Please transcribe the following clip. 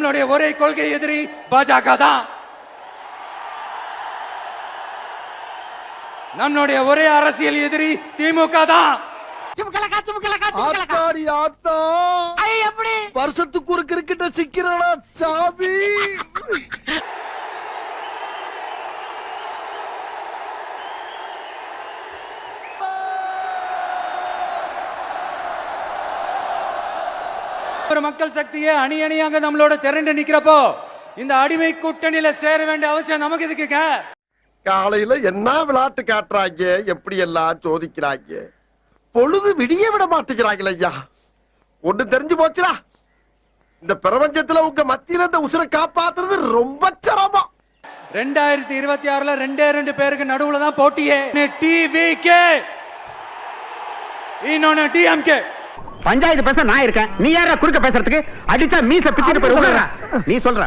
நம்மளுடைய ஒரே கொள்கை எதிரி பாஜக தான். நம்மளுடைய ஒரே அரசியல் எதிரி திமுக தான். வருஷத்துக்கு ஒரு கிரிக்கெட்ட சிக்கிறடா சாமி. ஒரு மக்கள் சக்தியை அணி அணியாக நம்மளோட திரண்டு நிக்கிறப்போ இந்த அடிமை கூட்டணியில சேர வேண்டிய அவசியம் நமக்கு இருக்குங்க. காலையில என்ன விளையாட்டு காட்டுறாங்க, எப்படி எல்லாம் சோதிக்கிறாங்க, பொழுது விடிய விட மாட்டேங்கிறாங்களே ஐயா. ஒண்ணு தெரிஞ்சு போச்சுடா, இந்த பிரபஞ்சத்துல உங்க மத்தியில இந்த உசுரை காப்பாத்துறது ரொம்ப சிரமம். 2026ல 2 பேருக்கு நடுவுல தான் போட்டியே. டிவிகே இன்னொன்னு டிஎம்கே. பஞ்சாயத்து பேச நான் இருக்கேன், நீ யாரா குறுக்க பேசுறதுக்கு? அடிச்சா மீச பிச்சுட்டு போய். நீ சொல்ற